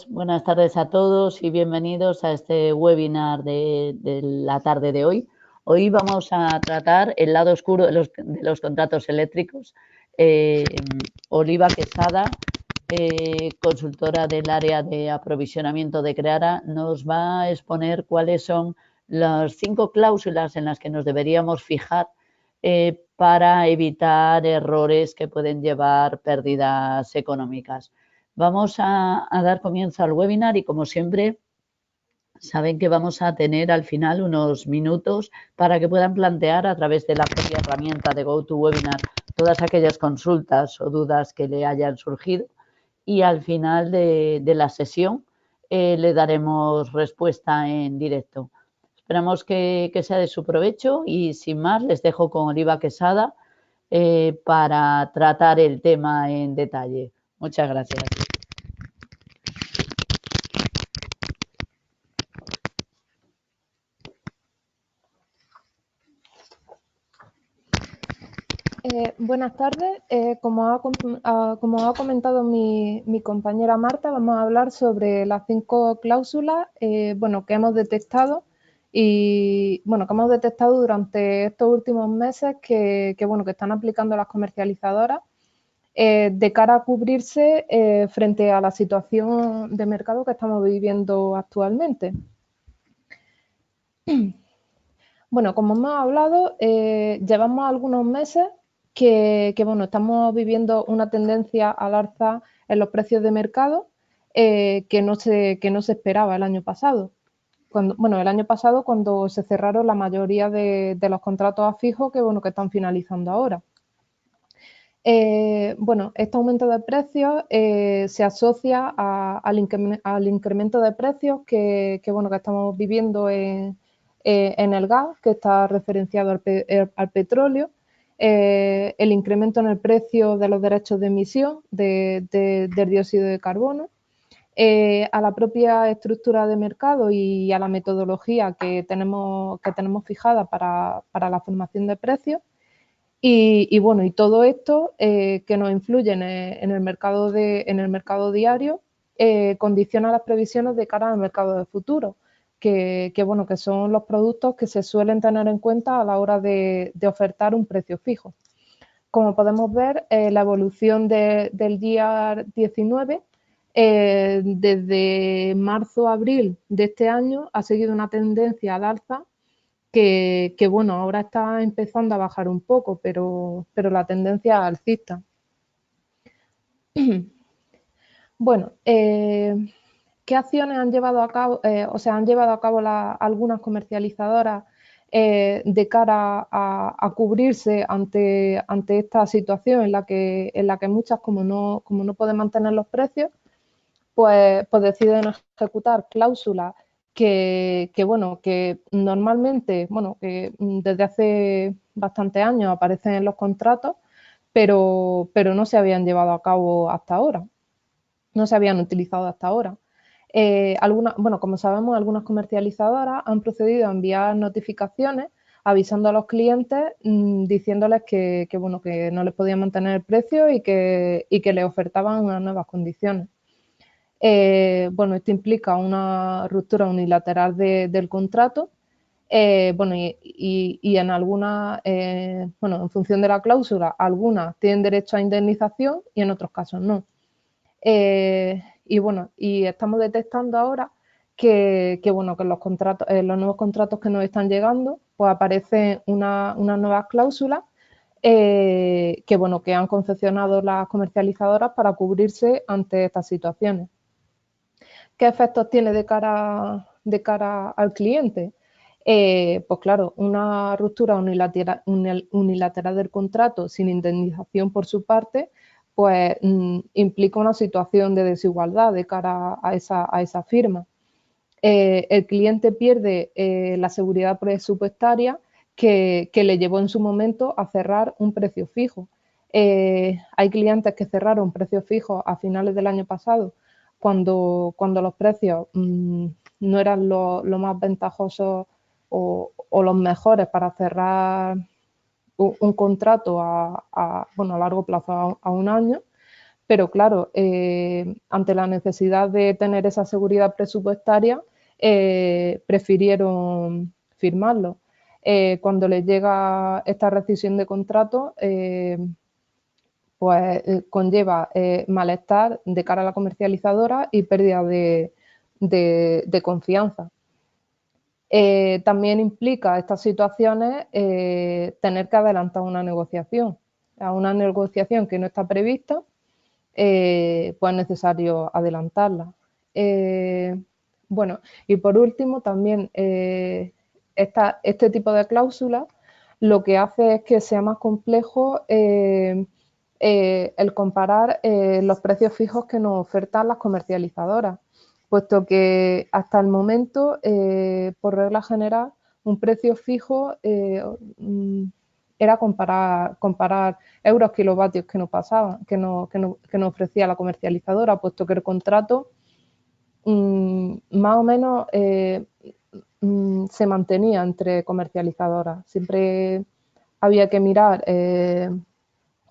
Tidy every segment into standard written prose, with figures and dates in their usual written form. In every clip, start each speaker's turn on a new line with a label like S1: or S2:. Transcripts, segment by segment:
S1: Buenas tardes a todos y bienvenidos a este webinar de la tarde de hoy. Hoy vamos a tratar el lado oscuro de los contratos eléctricos. Oliva Quesada, consultora del área de aprovisionamiento de Creara, nos va a exponer cuáles son las 5 cláusulas en las que nos deberíamos fijar para evitar errores que pueden llevar pérdidas económicas. Vamos a dar comienzo al webinar y, como siempre, saben que vamos a tener al final unos minutos para que puedan plantear a través de la propia herramienta de GoToWebinar todas aquellas consultas o dudas que le hayan surgido, y al final de la sesión le daremos respuesta en directo. Esperamos que sea de su provecho y, sin más, les dejo con Oliva Quesada para tratar el tema en detalle. Muchas gracias.
S2: Buenas tardes. Como ha comentado mi compañera Marta, vamos a hablar sobre las 5 cláusulas que hemos detectado durante estos últimos meses que están aplicando las comercializadoras de cara a cubrirse frente a la situación de mercado que estamos viviendo actualmente. Bueno, como hemos hablado, llevamos algunos meses que estamos viviendo una tendencia al alza en los precios de mercado que no se esperaba el año pasado. El año pasado, cuando se cerraron la mayoría de los contratos a fijo que están finalizando ahora. Este aumento de precios se asocia al incremento de precios que estamos viviendo en el gas, que está referenciado al petróleo, el incremento en el precio de los derechos de emisión del dióxido de carbono, a la propia estructura de mercado y a la metodología que tenemos fijada para la formación de precios. Y todo esto que nos influye en el mercado diario condiciona las previsiones de cara al mercado de futuro, que son los productos que se suelen tener en cuenta a la hora de ofertar un precio fijo. Como podemos ver, la evolución del día 19 desde marzo a abril de este año ha seguido una tendencia al alza que ahora está empezando a bajar un poco, pero la tendencia es alcista. Bueno, ¿qué acciones han llevado a cabo, algunas comercializadoras de cara a cubrirse ante esta situación en la que muchas, como no pueden mantener los precios, pues deciden ejecutar cláusulas que normalmente, que desde hace bastantes años aparecen en los contratos, pero no se habían llevado a cabo hasta ahora, no se habían utilizado hasta ahora. Como sabemos, algunas comercializadoras han procedido a enviar notificaciones avisando a los clientes, diciéndoles que no les podían mantener el precio y que les ofertaban unas nuevas condiciones. Esto implica una ruptura unilateral del contrato. Y en algunas, en función de la cláusula, algunas tienen derecho a indemnización y en otros casos no. Y estamos detectando ahora que los contratos, los nuevos contratos que nos están llegando, pues aparecen unas nuevas cláusulas que han confeccionado las comercializadoras para cubrirse ante estas situaciones. ¿Qué efectos tiene de cara al cliente? Pues claro, una ruptura unilateral del contrato sin indemnización por su parte, pues implica una situación de desigualdad de cara a esa firma. El cliente pierde la seguridad presupuestaria que le llevó en su momento a cerrar un precio fijo. Hay clientes que cerraron precios fijos a finales del año pasado cuando los precios no eran lo más ventajosos o los mejores para cerrar un contrato a largo plazo, a un año, pero claro, ante la necesidad de tener esa seguridad presupuestaria, prefirieron firmarlo. Cuando les llega esta rescisión de contrato, pues conlleva malestar de cara a la comercializadora y pérdida de confianza. También implica estas situaciones tener que adelantar una negociación. A una negociación que no está prevista, pues es necesario adelantarla. Bueno, y por último, también este tipo de cláusulas lo que hace es que sea más complejo el comparar los precios fijos que nos ofertan las comercializadoras, puesto que hasta el momento, por regla general, un precio fijo era comparar euros kilovatios que nos pasaban, que nos ofrecía la comercializadora, puesto que el contrato más o menos se mantenía entre comercializadoras. Siempre había que mirar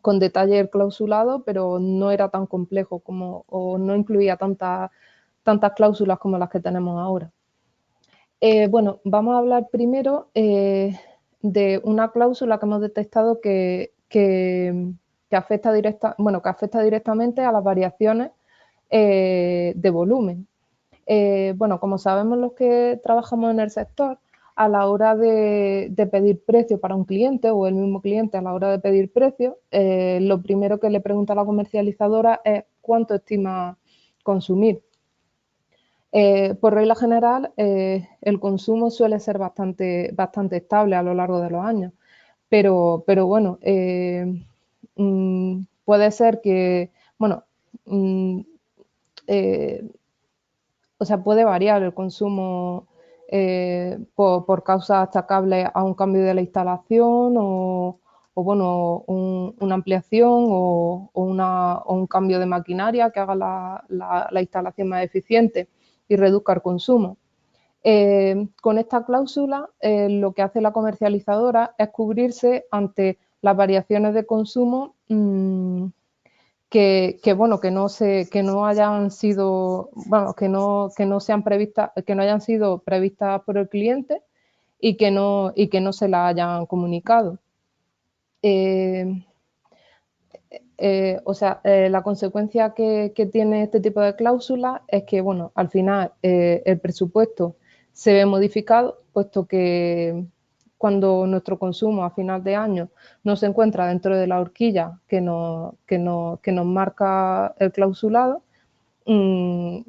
S2: con detalle el clausulado, pero no era tan complejo como, o no incluía tantas cláusulas como las que tenemos ahora. Bueno, vamos a hablar primero de una cláusula que hemos detectado que afecta directamente a las variaciones de volumen. Bueno, como sabemos los que trabajamos en el sector, a la hora de pedir precio para un cliente o el mismo cliente a la hora de pedir precio, lo primero que le pregunta a la comercializadora es cuánto estima consumir. Por regla general, el consumo suele ser bastante estable a lo largo de los años, pero bueno, puede ser que, bueno, o sea, puede variar el consumo por causas achacables a un cambio de la instalación o bueno, una ampliación o un cambio de maquinaria que haga la instalación más eficiente y reduzca el consumo. Con esta cláusula, lo que hace la comercializadora es cubrirse ante las variaciones de consumo que no hayan sido, bueno, que no sean previstas, que no hayan sido previstas por el cliente y que no se la hayan comunicado. La consecuencia que tiene este tipo de cláusulas es que, bueno, al final el presupuesto se ve modificado, puesto que cuando nuestro consumo a final de año no se encuentra dentro de la horquilla que nos marca el clausulado, se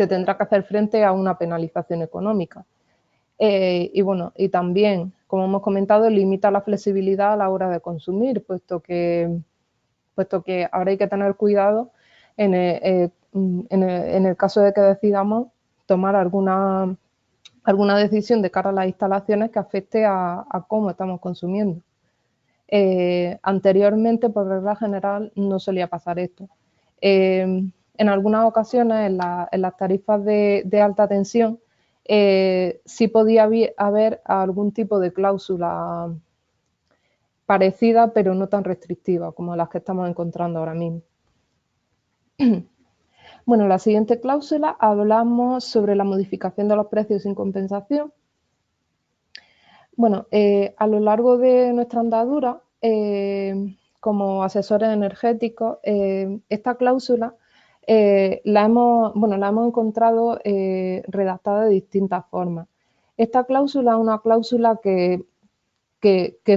S2: tendrá que hacer frente a una penalización económica. Y bueno, y también, como hemos comentado, limita la flexibilidad a la hora de consumir, puesto que ahora hay que tener cuidado en el caso de que decidamos tomar alguna decisión de cara a las instalaciones que afecte a cómo estamos consumiendo. Anteriormente, por regla general, no solía pasar esto. En algunas ocasiones, en las tarifas de alta tensión, sí podía haber algún tipo de cláusula parecida, pero no tan restrictiva como las que estamos encontrando ahora mismo. Bueno, en la siguiente cláusula hablamos sobre la modificación de los precios sin compensación. Bueno, a lo largo de nuestra andadura, como asesores energéticos, esta cláusula la hemos encontrado redactada de distintas formas. Esta cláusula es una cláusula que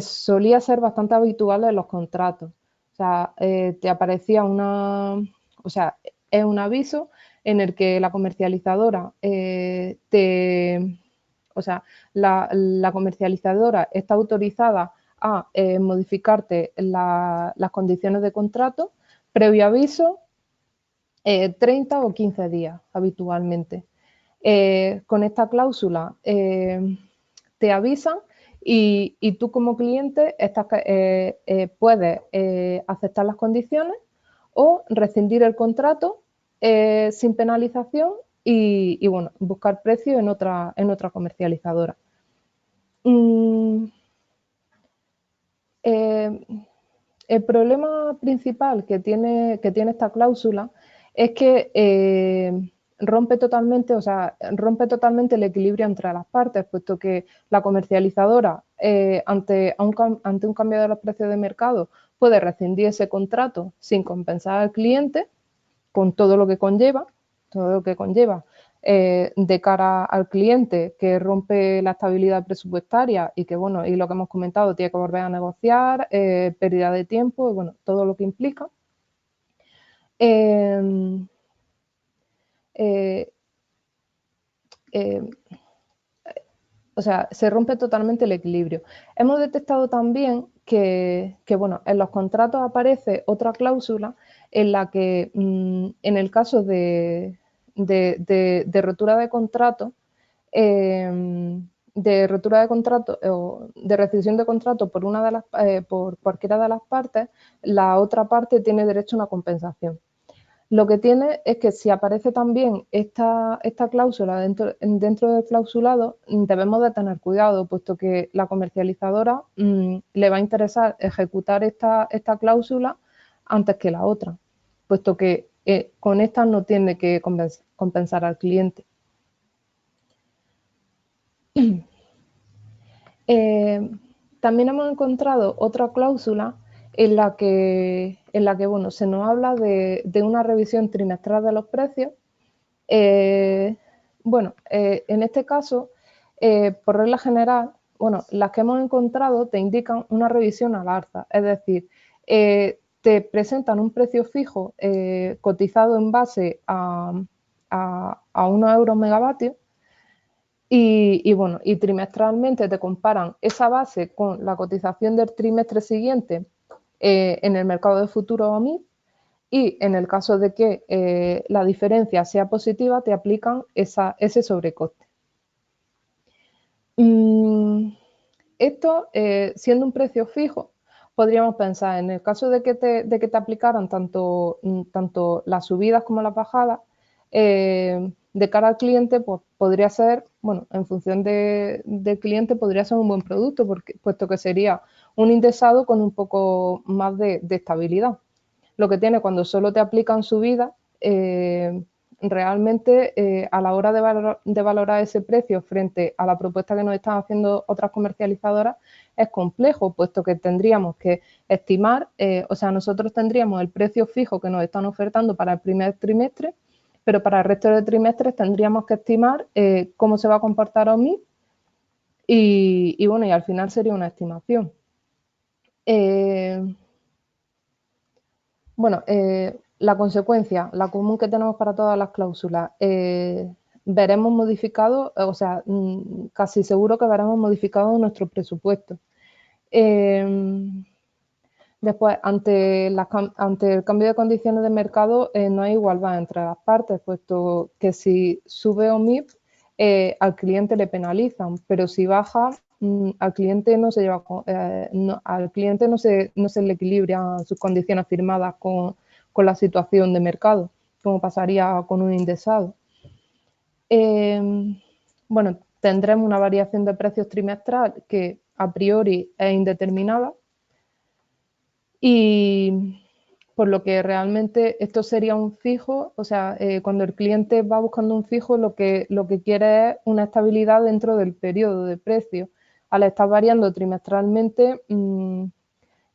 S2: solía ser bastante habitual en los contratos. O sea, te aparecía es un aviso en el que la comercializadora la comercializadora está autorizada a modificarte las condiciones de contrato previo aviso 30 o 15 días habitualmente. Con esta cláusula te avisan y tú como cliente puedes aceptar las condiciones o rescindir el contrato sin penalización y bueno, buscar precio en otra el problema principal que tiene esta cláusula es que rompe totalmente, o sea, rompe totalmente el equilibrio entre las partes, puesto que la comercializadora, ante un cambio de los precios de mercado, puede rescindir ese contrato sin compensar al cliente, con todo lo que conlleva, de cara al cliente, que rompe la estabilidad presupuestaria y que, bueno, y lo que hemos comentado, tiene que volver a negociar, pérdida de tiempo, y, bueno, todo lo que implica. Eh, eh, eh, o sea, se rompe totalmente el equilibrio. Hemos detectado también que bueno, en los contratos aparece otra cláusula en la que, en el caso de rotura de contrato, o de rescisión de contrato por por cualquiera de las partes, la otra parte tiene derecho a una compensación. Lo que tiene es que si aparece también esta cláusula dentro del clausulado, debemos de tener cuidado, puesto que la comercializadora le va a interesar ejecutar esta cláusula antes que la otra, puesto que con esta no tiene que compensar al cliente. También hemos encontrado otra cláusula en la que bueno, se nos habla de una revisión trimestral de los precios. En este caso, por regla general, bueno, las que hemos encontrado te indican una revisión al alza, es decir, te presentan un precio fijo cotizado en base a unos euros megavatios. Y trimestralmente te comparan esa base con la cotización del trimestre siguiente en el mercado de futuros o MIP, y en el caso de que la diferencia sea positiva, te aplican ese sobrecoste. Esto, siendo un precio fijo, podríamos pensar, en el caso de que te aplicaran tanto las subidas como las bajadas, de cara al cliente, pues podría ser, bueno, en función del cliente, podría ser un buen producto, puesto que sería un indexado con un poco más de estabilidad. Lo que tiene cuando solo te aplican subidas, realmente a la hora de valorar ese precio frente a la propuesta que nos están haciendo otras comercializadoras, es complejo, puesto que tendríamos que estimar, o sea, nosotros tendríamos el precio fijo que nos están ofertando para el primer trimestre, pero para el resto de trimestres tendríamos que estimar cómo se va a comportar OMI y bueno, y al final sería una estimación. La consecuencia, la común que tenemos para todas las cláusulas, veremos modificado, o sea, casi seguro que veremos modificado nuestro presupuesto. Después, ante el cambio de condiciones de mercado, no hay igualdad entre las partes, puesto que si sube OMIP, al cliente le penalizan, pero si baja, al cliente no se lleva, al cliente no se le equilibran sus condiciones firmadas con la situación de mercado, como pasaría con un indexado. Bueno, tendremos una variación de precios trimestral que a priori es indeterminada, y por lo que realmente esto sería un fijo, o sea, cuando el cliente va buscando un fijo, lo que quiere es una estabilidad dentro del periodo de precio. Al estar variando trimestralmente,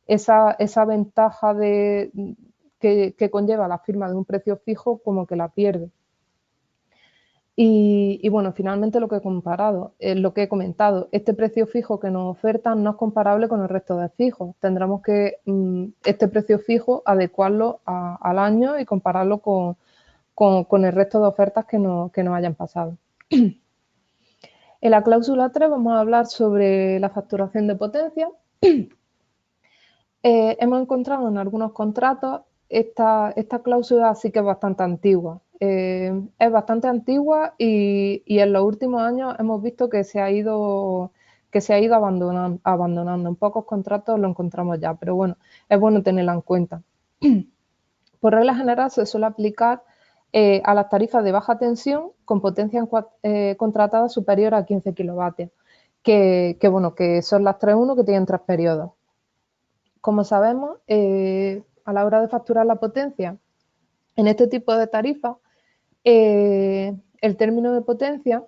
S2: esa ventaja que conlleva la firma de un precio fijo como que la pierde. Y bueno, finalmente lo que he comentado, este precio fijo que nos ofertan no es comparable con el resto de fijos. Tendremos que este precio fijo adecuarlo al año y compararlo con el resto de ofertas que nos hayan pasado. En la cláusula 3 vamos a hablar sobre la facturación de potencia. Hemos encontrado en algunos contratos esta cláusula, sí que es bastante antigua. Es bastante antigua y en los últimos años hemos visto que se ha ido abandonando. En pocos contratos lo encontramos ya, pero bueno, es bueno tenerla en cuenta. Por regla general se suele aplicar a las tarifas de baja tensión con potencia contratada superior a 15 kilovatios, que son las 3.1 que tienen 3 periodos. como sabemos, a la hora de facturar la potencia, en este tipo de tarifas, el término de potencia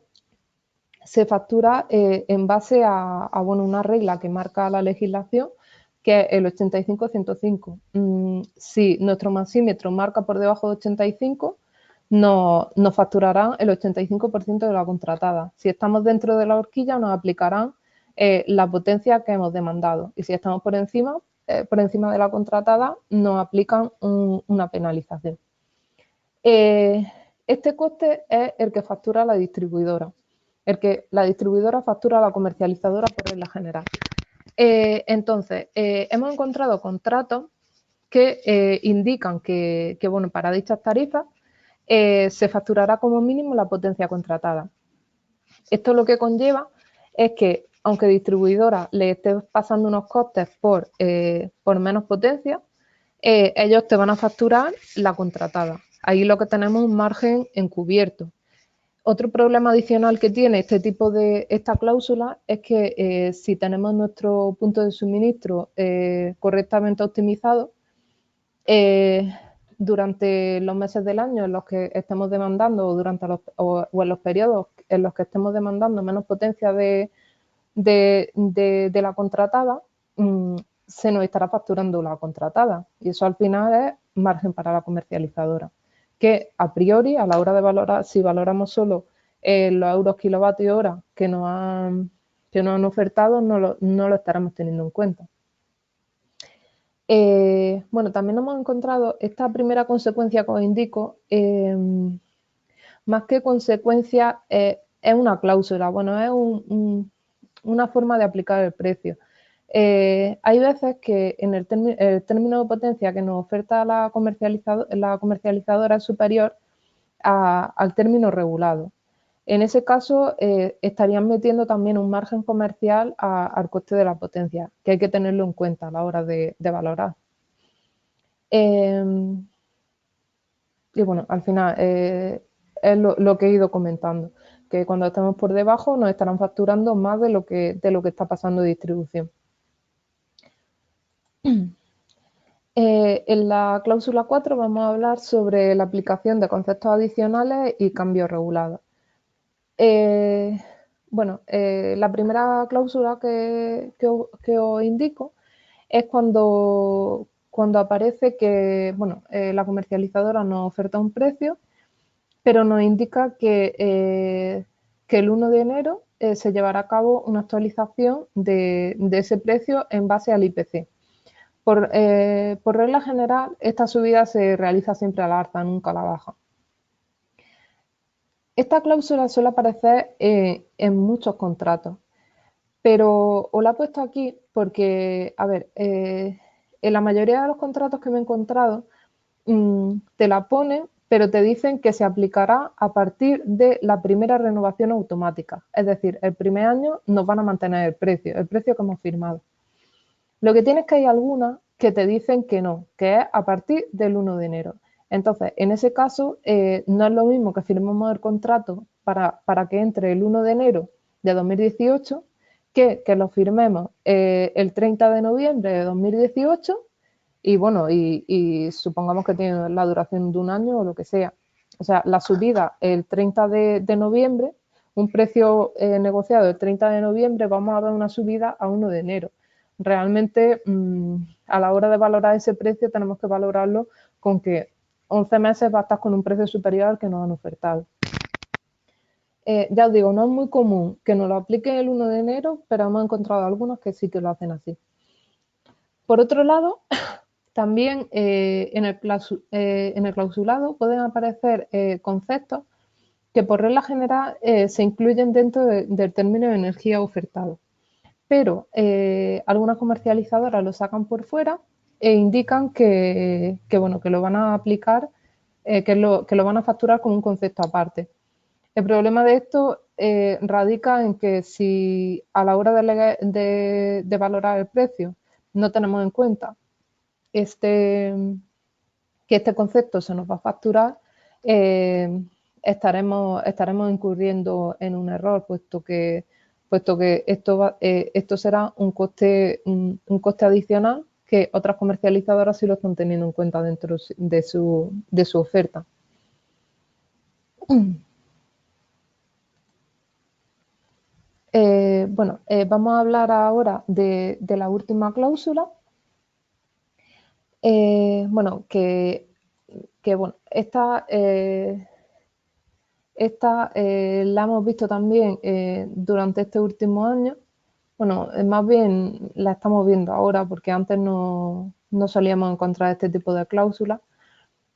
S2: se factura en base a bueno, una regla que marca la legislación, que es el 85-105. Si nuestro masímetro marca por debajo de 85, nos facturarán el 85% de la contratada. Si estamos dentro de la horquilla, nos aplicarán la potencia que hemos demandado. Y si estamos por encima de la contratada, nos aplican una penalización. Este coste es el que factura la distribuidora, el que la distribuidora factura a la comercializadora por regla general. Entonces, hemos encontrado contratos que indican que, bueno, para dichas tarifas se facturará como mínimo la potencia contratada. Esto lo que conlleva es que, aunque distribuidora le esté pasando unos costes por menos potencia, ellos te van a facturar la contratada. Ahí lo que tenemos es un margen encubierto. Otro problema adicional que tiene esta cláusula es que si tenemos nuestro punto de suministro correctamente optimizado, durante los meses del año en los que estemos demandando o en los periodos en los que estemos demandando menos potencia de la contratada, se nos estará facturando la contratada y eso al final es margen para la comercializadora, que a priori a la hora de valorar, si valoramos solo los euros kilovatio hora que nos han ofertado, no lo estaremos teniendo en cuenta. Bueno, también hemos encontrado esta primera consecuencia que os indico, más que consecuencia, es una cláusula, bueno, es una forma de aplicar el precio. Hay veces que en el término de potencia que nos oferta la comercializadora es superior al término regulado. En ese caso, estarían metiendo también un margen comercial al coste de la potencia, que hay que tenerlo en cuenta a la hora de valorar. Y bueno, al final es lo que he ido comentando, que cuando estemos por debajo nos estarán facturando más de lo que está pasando de distribución. En la cláusula 4 vamos a hablar sobre la aplicación de conceptos adicionales y cambios regulados. Bueno, la primera cláusula que os indico es cuando aparece que, bueno, la comercializadora nos oferta un precio, pero nos indica que el 1 de enero se llevará a cabo una actualización de ese precio en base al IPC. Por regla general, esta subida se realiza siempre al alza, nunca a la baja. Esta cláusula suele aparecer en muchos contratos, pero os la he puesto aquí porque, a ver, en la mayoría de los contratos que me he encontrado, te la ponen, pero te dicen que se aplicará a partir de la primera renovación automática. Es decir, el primer año nos van a mantener el precio que hemos firmado. Lo que tienes es que hay algunas que te dicen que no, que es a partir del 1 de enero. Entonces, en ese caso, no es lo mismo que firmemos el contrato para que entre el 1 de enero de 2018 que lo firmemos el 30 de noviembre de 2018 y bueno, y supongamos que tiene la duración de un año o lo que sea. O sea, la subida el 30 de noviembre, un precio negociado el 30 de noviembre, vamos a ver una subida a 1 de enero. Realmente, a la hora de valorar ese precio, tenemos que valorarlo con que 11 meses va a estar con un precio superior al que nos han ofertado. Ya os digo, no es muy común que nos lo apliquen el 1 de enero, pero hemos encontrado algunos que sí que lo hacen así. Por otro lado, también en el clausulado pueden aparecer conceptos que por regla general se incluyen dentro del término de energía ofertado. Pero algunas comercializadoras lo sacan por fuera e indican que lo van a aplicar, que lo van a facturar como un concepto aparte. El problema de esto radica en que si a la hora de valorar el precio no tenemos en cuenta que este concepto se nos va a facturar, estaremos incurriendo en un error, puesto que esto será un coste adicional que otras comercializadoras sí lo están teniendo en cuenta dentro de su oferta. Vamos a hablar ahora de la última cláusula. Esta la hemos visto también durante este último año. Bueno, más bien la estamos viendo ahora porque antes no solíamos encontrar este tipo de cláusulas.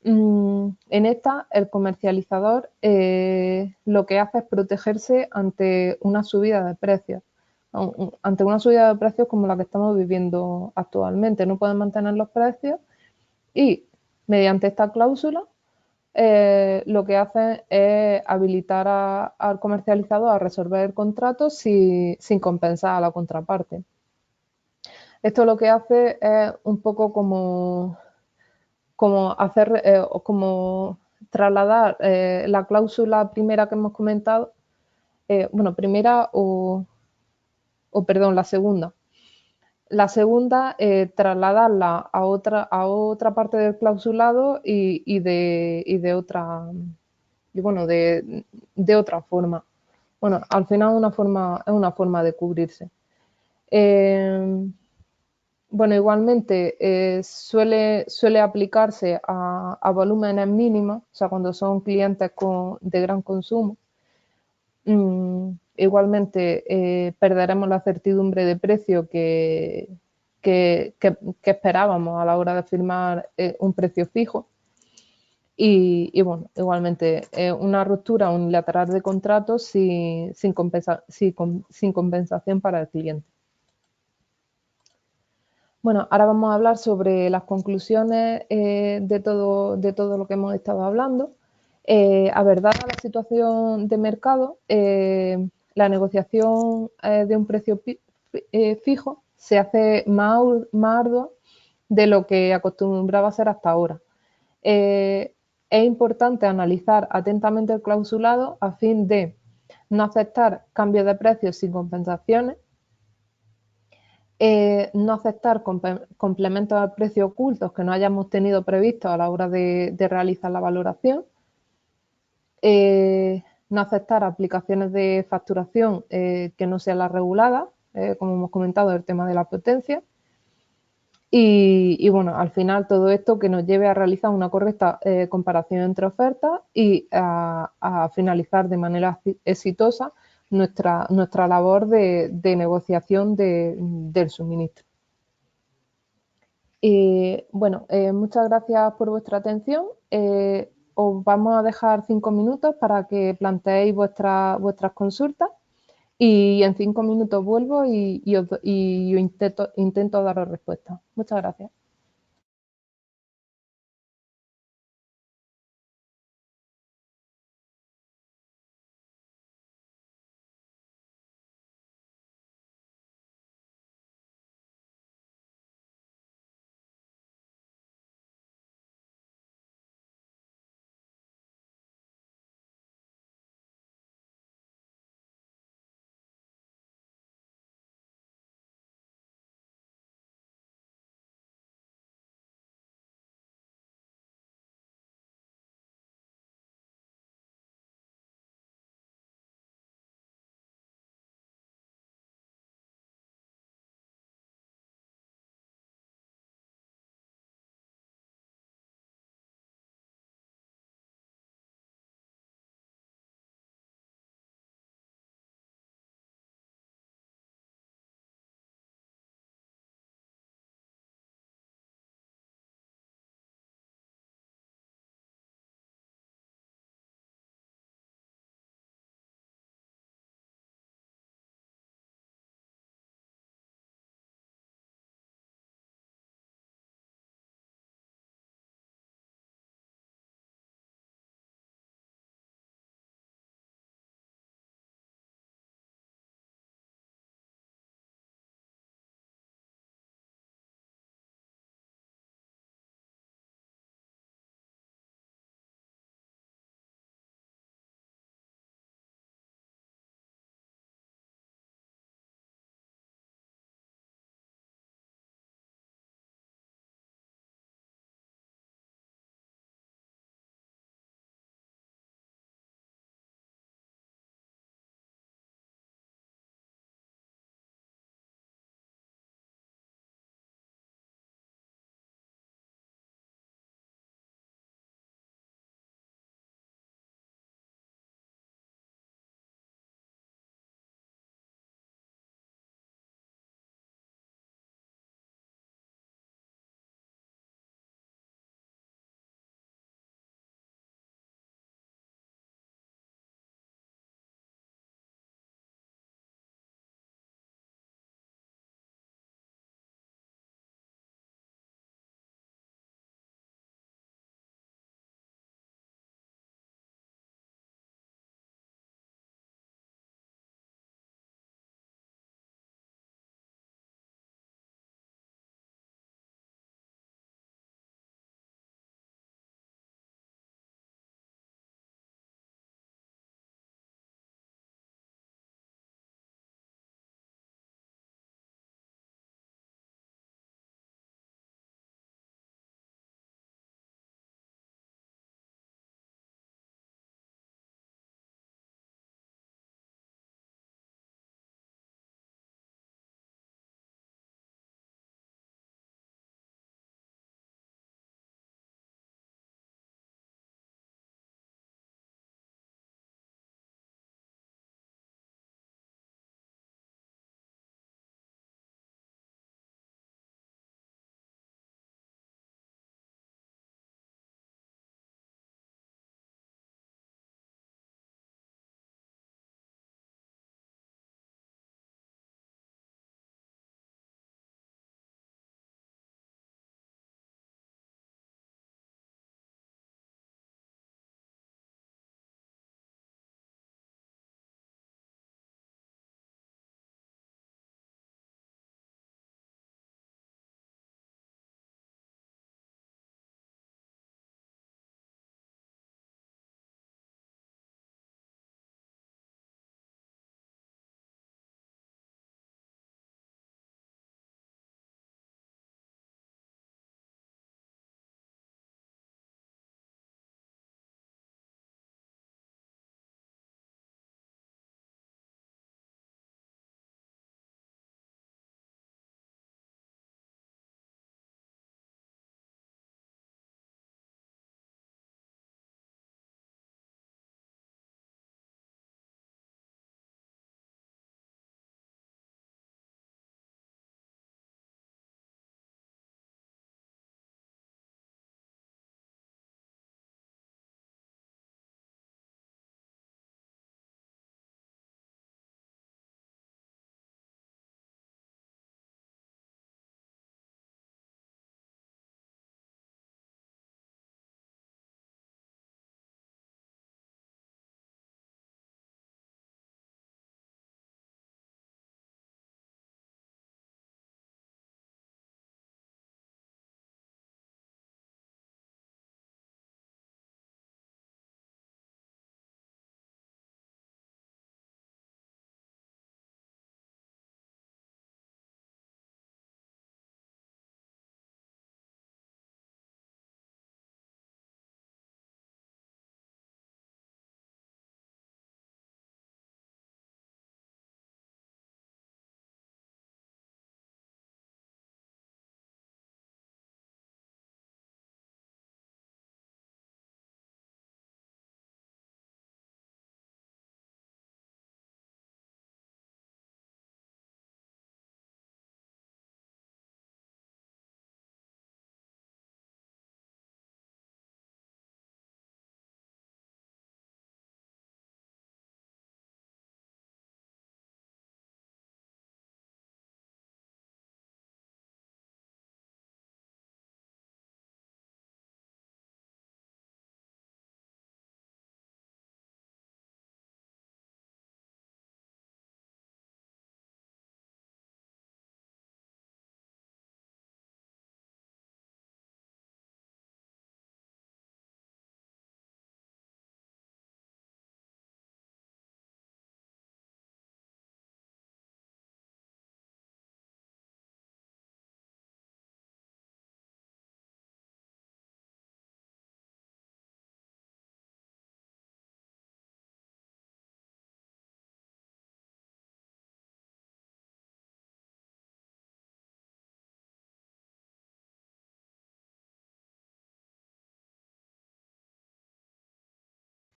S2: En esta, el comercializador lo que hace es protegerse ante una subida de precios. Ante una subida de precios como la que estamos viviendo actualmente. No pueden mantener los precios y mediante esta cláusula lo que hacen es habilitar al comercializador a resolver el contrato sin compensar a la contraparte. Esto lo que hace es un poco como trasladar la cláusula primera que hemos comentado, la segunda. La segunda, trasladarla a otra parte del clausulado y de otra forma. Bueno, al final es una forma de cubrirse. Igualmente suele aplicarse a volúmenes mínimos, o sea, cuando son clientes de gran consumo. Igualmente perderemos la certidumbre de precio que esperábamos a la hora de firmar un precio fijo. Igualmente una ruptura unilateral de contrato sin compensación para el cliente. Bueno, ahora vamos a hablar sobre las conclusiones de todo lo que hemos estado hablando. Dada la situación de mercado, la negociación de un precio fijo se hace más ardua de lo que acostumbraba a ser hasta ahora. Es importante analizar atentamente el clausulado a fin de no aceptar cambios de precios sin compensaciones, no aceptar complementos al precio ocultos que no hayamos tenido previstos a la hora de realizar la valoración, no aceptar aplicaciones de facturación que no sean las reguladas, como hemos comentado, el tema de la potencia. Al final todo esto que nos lleve a realizar una correcta comparación entre ofertas y a finalizar de manera exitosa nuestra labor de negociación del suministro. Muchas gracias por vuestra atención. Os vamos a dejar 5 minutos para que planteéis vuestras consultas y en 5 minutos vuelvo y intento daros respuesta. Muchas gracias.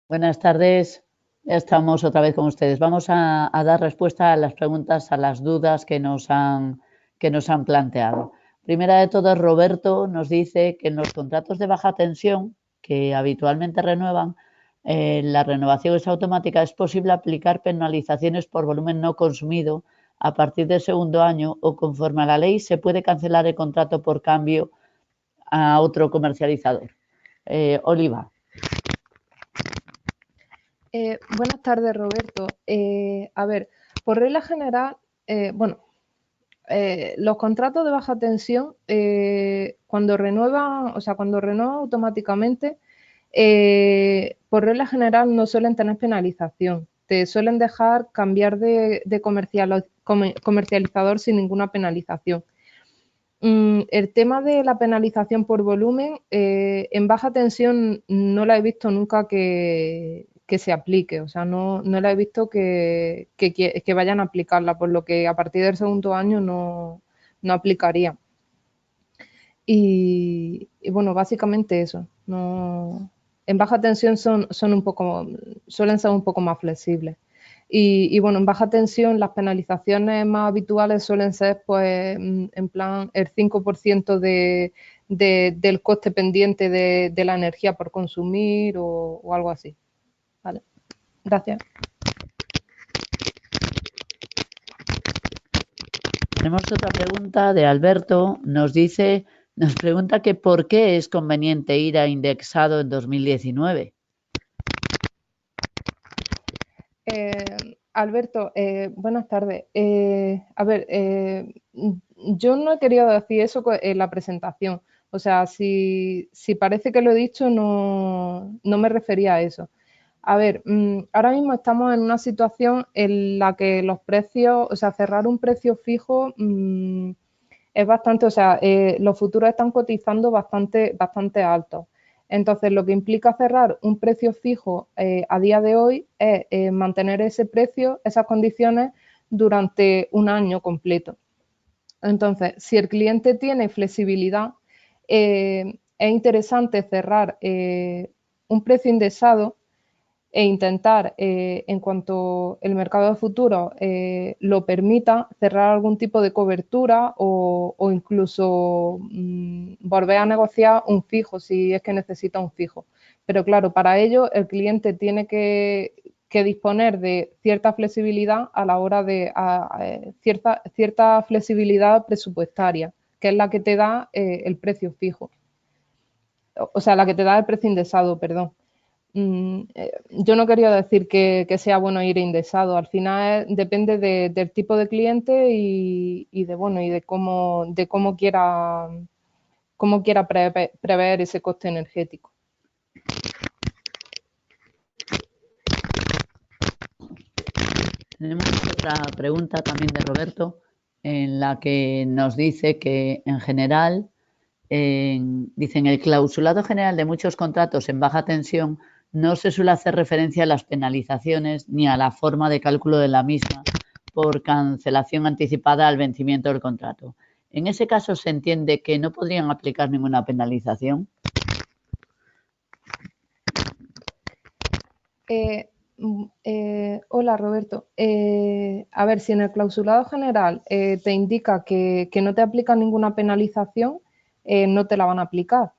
S1: Buenas tardes, ya estamos otra vez con ustedes. Vamos a dar respuesta a las preguntas, a las dudas que nos han planteado. Primera de todo, Roberto nos dice que en los contratos de baja tensión que habitualmente renuevan, la renovación es automática, es posible aplicar penalizaciones por volumen no consumido a partir del segundo año o conforme a la ley se puede cancelar el contrato por cambio a otro comercializador. Oliva.
S2: Buenas tardes, Roberto. A ver, por regla general, los contratos de baja tensión, cuando renuevan, o sea, cuando renuevan automáticamente, por regla general no suelen tener penalización. Te suelen dejar cambiar de comercializador sin ninguna penalización. El tema de la penalización por volumen, en baja tensión no la he visto nunca que se aplique, o sea, no la he visto que vayan a aplicarla, por lo que a partir del segundo año no aplicaría. Y bueno, básicamente eso. En baja tensión suelen ser un poco más flexibles. Y bueno, en baja tensión las penalizaciones más habituales suelen ser, pues, en plan, el 5% del coste pendiente de la energía por consumir o algo así. Vale, gracias.
S1: Tenemos otra pregunta de Alberto. Nos pregunta que por qué es conveniente ir a indexado en 2019.
S2: Alberto, buenas tardes. A ver, yo no he querido decir eso en la presentación. O sea, si parece que lo he dicho, no me refería a eso. A ver, ahora mismo estamos en una situación en la que los precios, o sea, cerrar un precio fijo es bastante, o sea, los futuros están cotizando bastante altos. Entonces, lo que implica cerrar un precio fijo a día de hoy es mantener ese precio, esas condiciones, durante un año completo. Entonces, si el cliente tiene flexibilidad, es interesante cerrar un precio indexado e intentar, en cuanto el mercado de futuro lo permita, cerrar algún tipo de cobertura o incluso volver a negociar un fijo si es que necesita un fijo. Pero claro, para ello el cliente tiene que disponer de cierta flexibilidad a la hora de cierta flexibilidad presupuestaria, que es la que te da el precio fijo. O sea, la que te da el precio indexado, perdón. Yo no quería decir que sea bueno ir indexado. Al final depende del tipo de cliente y de cómo quiera prever ese coste energético.
S1: Tenemos otra pregunta también de Roberto, en la que nos dice que en general, dicen el clausulado general de muchos contratos en baja tensión no se suele hacer referencia a las penalizaciones ni a la forma de cálculo de la misma por cancelación anticipada al vencimiento del contrato. En ese caso se entiende que no podrían aplicar ninguna penalización.
S2: Hola, Roberto. A ver, si en el clausulado general te indica que no te aplican ninguna penalización, no te la van a aplicar.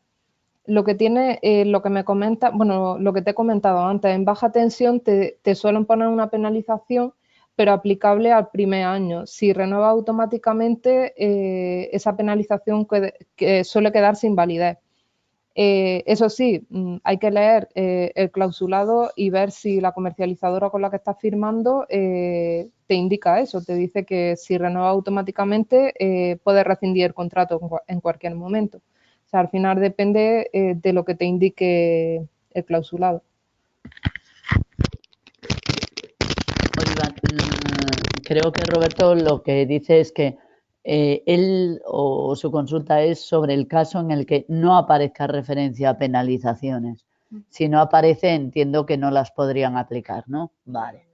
S2: Lo que tiene, lo que me comenta, bueno, lo que te he comentado antes, en baja tensión te suelen poner una penalización, pero aplicable al primer año. Si renueva automáticamente, esa penalización que suele quedar sin validez. Eso sí, hay que leer el clausulado y ver si la comercializadora con la que estás firmando te indica eso, te dice que si renueva automáticamente puedes rescindir el contrato en cualquier momento. O sea, al final depende de lo que te indique el clausulado.
S1: Oliva, creo que Roberto lo que dice es que él o su consulta es sobre el caso en el que no aparezca referencia a penalizaciones. Si no aparece, entiendo que no las podrían aplicar, ¿no? Vale.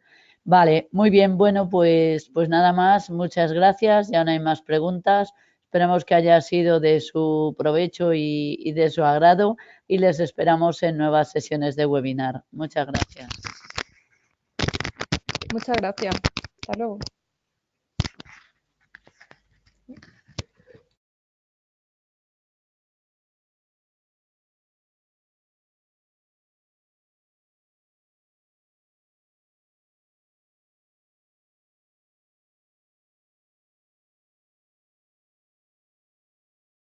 S1: Vale, muy bien. Bueno, pues nada más. Muchas gracias. Ya no hay más preguntas. Esperamos que haya sido de su provecho y de su agrado y les esperamos en nuevas sesiones de webinar. Muchas gracias.
S2: Muchas gracias. Hasta luego.